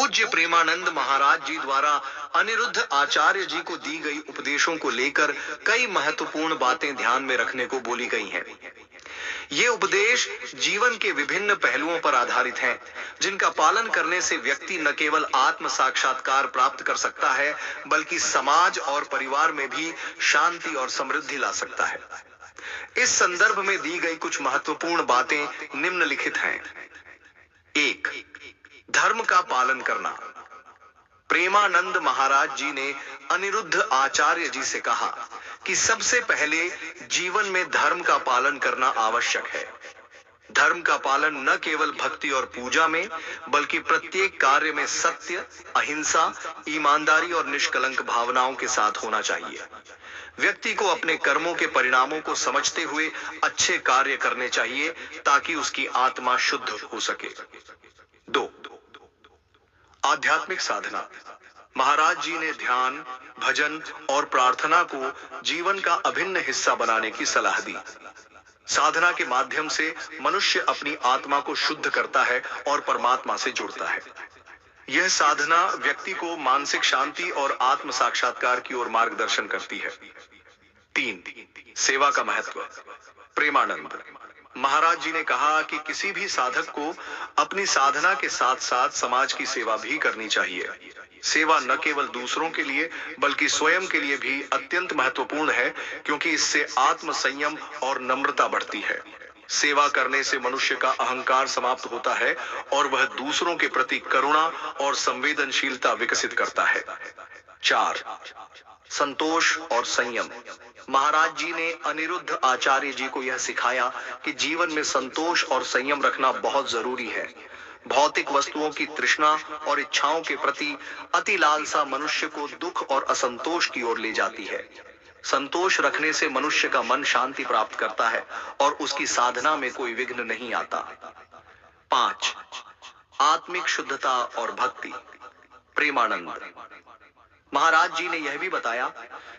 पूज्य प्रेमानंद महाराज जी द्वारा अनिरुद्ध आचार्य जी को दी गई उपदेशों को लेकर कई महत्वपूर्ण बातें ध्यान में रखने को बोली गई हैं। ये उपदेश जीवन के विभिन्न पहलुओं पर आधारित हैं, जिनका पालन करने से व्यक्ति न केवल आत्म साक्षात्कार प्राप्त कर सकता है, बल्कि समाज और परिवार में भी शांति और समृद्धि ला सकता है। इस संदर्भ में दी गई कुछ महत्वपूर्ण बातें निम्नलिखित हैं। 1. धर्म का पालन करना। प्रेमानंद महाराज जी ने अनिरुद्ध आचार्य जी से कहा कि सबसे पहले जीवन में धर्म का पालन करना आवश्यक है। धर्म का पालन न केवल भक्ति और पूजा में, बल्कि प्रत्येक कार्य में सत्य, अहिंसा, ईमानदारी और निष्कलंक भावनाओं के साथ होना चाहिए। व्यक्ति को अपने कर्मों के परिणामों को समझते हुए अच्छे कार्य करने चाहिए, ताकि उसकी आत्मा शुद्ध हो सके। 2. आध्यात्मिक साधना। महाराज जी ने ध्यान, भजन और प्रार्थना को जीवन का अभिन्न हिस्सा बनाने की सलाह दी। साधना के माध्यम से मनुष्य अपनी आत्मा को शुद्ध करता है और परमात्मा से जुड़ता है। यह साधना व्यक्ति को मानसिक शांति और आत्म साक्षात्कार की ओर मार्गदर्शन करती है। 3. सेवा का महत्व। प्रेमानंद महाराज जी ने कहा कि किसी भी साधक को अपनी साधना के साथ साथ समाज की सेवा भी करनी चाहिए। सेवा न केवल दूसरों के लिए, बल्कि स्वयं के लिए भी अत्यंत महत्वपूर्ण है, क्योंकि इससे आत्म संयम और नम्रता बढ़ती है। सेवा करने से मनुष्य का अहंकार समाप्त होता है और वह दूसरों के प्रति करुणा और संवेदनशीलता विकसित करता है। 4. संतोष और संयम। महाराज जी ने अनिरुद्ध आचार्य जी को यह सिखाया कि जीवन में संतोष और संयम रखना बहुत जरूरी है। भौतिक वस्तुओं की तृष्णा और इच्छाओं के प्रति अति लालसा मनुष्य को दुख और असंतोष की ओर ले जाती है। संतोष रखने से मनुष्य का मन शांति प्राप्त करता है और उसकी साधना में कोई विघ्न नहीं आता। 5. आत्मिक शुद्धता और भक्ति। प्रेमानंद महाराज जी ने यह भी बताया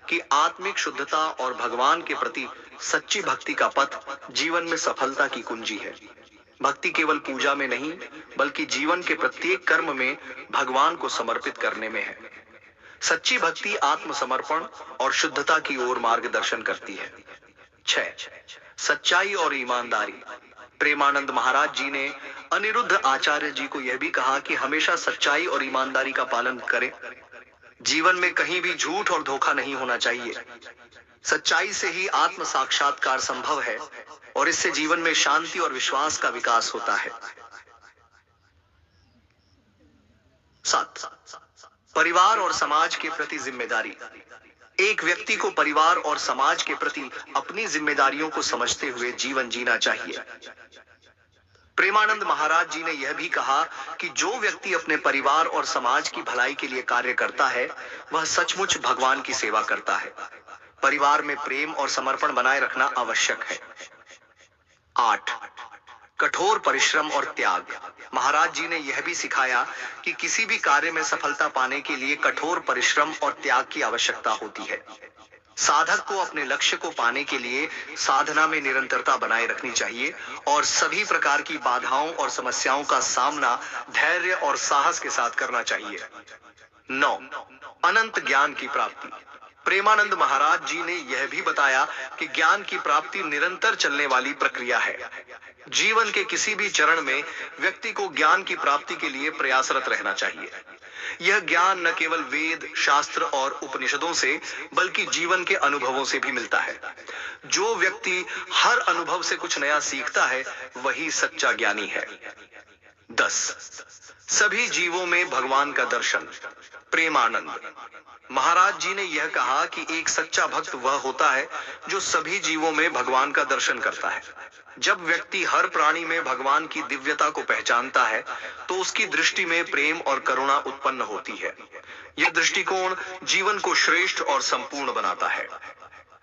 कि आत्मिक शुद्धता और भगवान के प्रति सच्ची भक्ति का पथ जीवन में सफलता की कुंजी है। भक्ति केवल पूजा में नहीं, बल्कि जीवन के प्रत्येक कर्म में भगवान को समर्पित करने में है। सच्ची भक्ति आत्मसमर्पण और शुद्धता की ओर मार्गदर्शन करती है। 6. सच्चाई और ईमानदारी। प्रेमानंद महाराज जी ने अनिरुद्ध आचार्य जी को यह भी कहा कि हमेशा सच्चाई और ईमानदारी का पालन करें। जीवन में कहीं भी झूठ और धोखा नहीं होना चाहिए। सच्चाई से ही आत्म साक्षात्कार संभव है और इससे जीवन में शांति और विश्वास का विकास होता है। 7. परिवार और समाज के प्रति जिम्मेदारी। एक व्यक्ति को परिवार और समाज के प्रति अपनी जिम्मेदारियों को समझते हुए जीवन जीना चाहिए। प्रेमानंद महाराज जी ने यह भी कहा कि जो व्यक्ति अपने परिवार और समाज की भलाई के लिए कार्य करता है, वह सचमुच भगवान की सेवा करता है। परिवार में प्रेम और समर्पण बनाए रखना आवश्यक है। 8. कठोर परिश्रम और त्याग। महाराज जी ने यह भी सिखाया कि किसी भी कार्य में सफलता पाने के लिए कठोर परिश्रम और त्याग की आवश्यकता होती है। साधक को अपने लक्ष्य को पाने के लिए साधना में निरंतरता बनाए रखनी चाहिए और सभी प्रकार की बाधाओं और समस्याओं का सामना धैर्य और साहस के साथ करना चाहिए। 9. अनंत ज्ञान की प्राप्ति। प्रेमानंद महाराज जी ने यह भी बताया कि ज्ञान की प्राप्ति निरंतर चलने वाली प्रक्रिया है। जीवन के किसी भी चरण में व्यक्ति को ज्ञान की प्राप्ति के लिए प्रयासरत रहना चाहिए। यह ज्ञान न केवल वेद, शास्त्र और उपनिषदों से, बल्कि जीवन के अनुभवों से भी मिलता है। जो व्यक्ति हर अनुभव से कुछ नया सीखता है, वही सच्चा ज्ञानी है। 10. सभी जीवों में भगवान का दर्शन। प्रेमानंद महाराज जी ने यह कहा कि एक सच्चा भक्त वह होता है जो सभी जीवों में भगवान का दर्शन करता है। जब व्यक्ति हर प्राणी में भगवान की दिव्यता को पहचानता है, तो उसकी दृष्टि में प्रेम और करुणा उत्पन्न होती है। यह दृष्टिकोण जीवन को श्रेष्ठ और संपूर्ण बनाता है।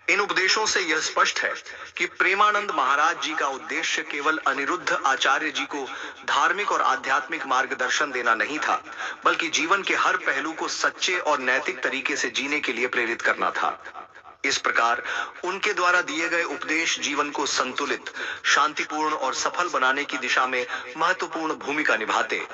इन उपदेशों से यह स्पष्ट है कि प्रेमानंद महाराज जी का उद्देश्य केवल अनिरुद्ध आचार्य जी को धार्मिक और आध्यात्मिक मार्गदर्शन देना नहीं था, बल्कि जीवन के हर पहलू को सच्चे और नैतिक तरीके से जीने के लिए प्रेरित करना था। इस प्रकार उनके द्वारा दिए गए उपदेश जीवन को संतुलित, शांतिपूर्ण और सफल बनाने की दिशा में महत्वपूर्ण भूमिका निभाते